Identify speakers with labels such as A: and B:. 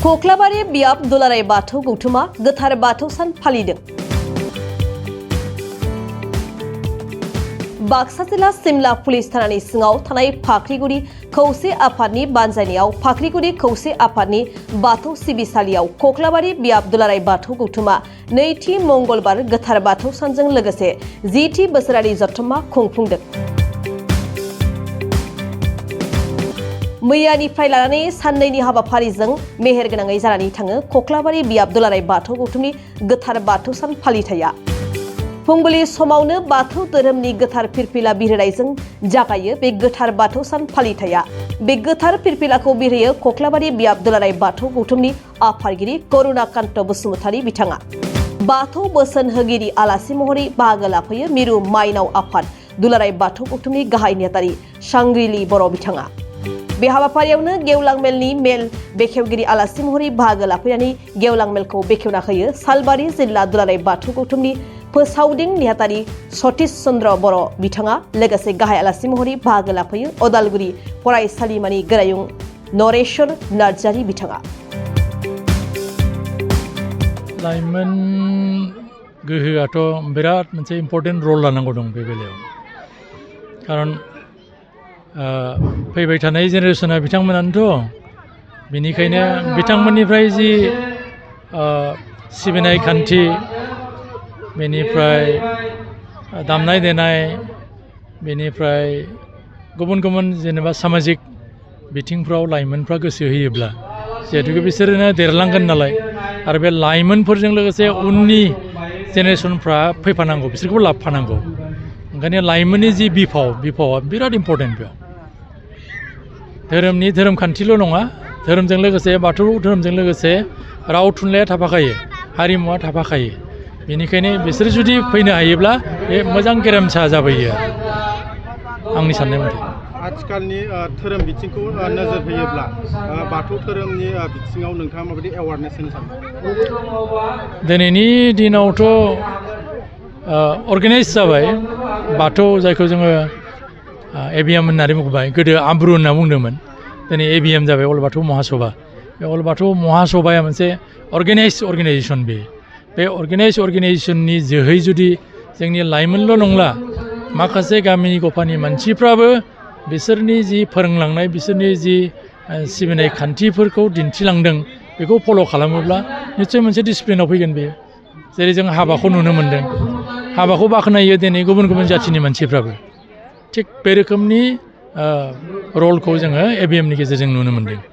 A: कक्लाबारि बियाब दुलाराय बाथौ गौथुमा गोथार बाथौ सान फालिदों। बाक्सा जिल्ला सिमला पुलिस थानानि सिङाव थानाय फाख्रिगुरि खौसे आफादनि बानजायनायाव फाख्रिगुरि खौसे आफादनि बाथौ सिबिसालियाव कक्लाबारि बियाब दुलाराय बाथौ गौथुमा नैथि मंगलबार गोथार बाथौ सानजों लोगोसे 10थि बोसोरारि जथुम्मा खुंफुंदों। मैयानिफ्राय लानानै साननैनि हाबाफारिजों मेहेरगोनाङै जानानै थाङो कक्लाबारि बियाब दुलाराय बाथौ गौथुमनि गोथार बाथौ सान फालिथाया। फुंबिलि समावनो बाथौ धोरोमनि गोथार फिरफिला बिरहोनायजों जागायो बे गोथार बाथौ सान फालिथाया। बे गोथार फिरफिलाखौ बिरहोयो कक्लाबारि बियाब दुलाराय बाथौ गौथुमनि आफादगिरि करुणाकान्त बसुमतारी बिथाङा। बाथौ बोसोन होगिरि आलासि महरै बाहागो लाफैयो मिरु माइनाव आफाद दुलाराय बाथौ गौथुमनि गाहाय नेहाथारि सांग्रिली बर' बिथाङा। बे हाबाफारियावनो गेवलां मेलनि मेल बेखेवगिरि आलासि महरै बाहागो लाफैनानै गेवलां मेलखौ बेखेवना होयो सालबारि जिल्ला दुलाराय बाथौ गौथुमनि फोसावदिं नेहाथारि सतीश चन्द्र बर' बिथाङा। लोगोसे गाहाय आलासि महरै बाहागो लाफैयो अदालगुरि फरायसालिमानि गोरायुं नरेश्वर नार्जारी बिथाङा।
B: लाइमोन गोहोआथ' बिराद मोनसे इम्पर्टेन्ट रल लानांगौ दं बे बेलायाव। खारन फैबाय थानाय जेनेरेसना बिथांमोनानोथ', बेनिखायनो बिथांमोननिफ्राय जि सिबिनाय खान्थि, बेनिफ्राय दामनाय देनाय, बेनिफ्राय गुबुन गुबुन जेनेबा सामाजिक बिथिंफ्राव लाइमोनफ्रा गोसो होयोब्ला जिहेतु बिसोरनो देरलांगोन नालाय, आरो बे लाइमोनफोरजों लोगोसे उननि जेनेरेसनफ्रा फैफानांगौ, बिसोरखौ लाबोफानांगौ। ओंखायनो लाइमोननि जि बिफावा बिराद इम्पर्टेन्ट बेयाव। धोरोमखान्थिल' नङा, धोरोमजों लोगोसे बाथौ धोरोमजों लोगोसे राव थुनलाइया थाफाखायो, हारिमुवा थाफाखायो। बेनिखायनो बिसोर जुदि फैनो हायोब्ला बे मोजां गेरेमसा जाबोयो आंनि साननाय मथे।
C: आथिखालनि धोरोम बिथिंखौ नोजोर होयोब्ला बाथौ धोरोमनि बिथिङाव नोंथाङा माबायदि एवारनेस होनो सानो?
B: दिनैनि दिनावथ' अर्गेनाइज जाबाय बाथौ, जायखौ जोङो एबिएम होननानै बुंबाय, गोदो आब्रु होनना बुंदोंमोन, दिनै एबिएम जाबाय, अल बाथौ महासभा। बे अल बाथौ महासभाया मोनसे अर्गेनाइज अर्गेनाइजेसन। बे अर्गेनाइज अर्गेनाइजेसननि जोहै जुदि जोंनि लाइमोनल' नंला, माखासे गामिनि गफानि मानसिफ्राबो बिसोरनि जि फोरोंलांनाय, बिसोरनि जि सिबिनाय खान्थिफोरखौ दिन्थिलांदों, बेखौ फल' खालामोब्ला निस्सय मोनसे डिसिप्लिनाव फैगोन बेयो। जेरै जों हाबाखौ नुनो मोन्दों, हाबाखौ बाख्नायो दिनै गुबुन गुबुन जाथिनि मानसिफ्राबो। थिग बे रोखोमनि रलखौ जोङो एबिएमनि गेजेरजों नुनो मोन्दों।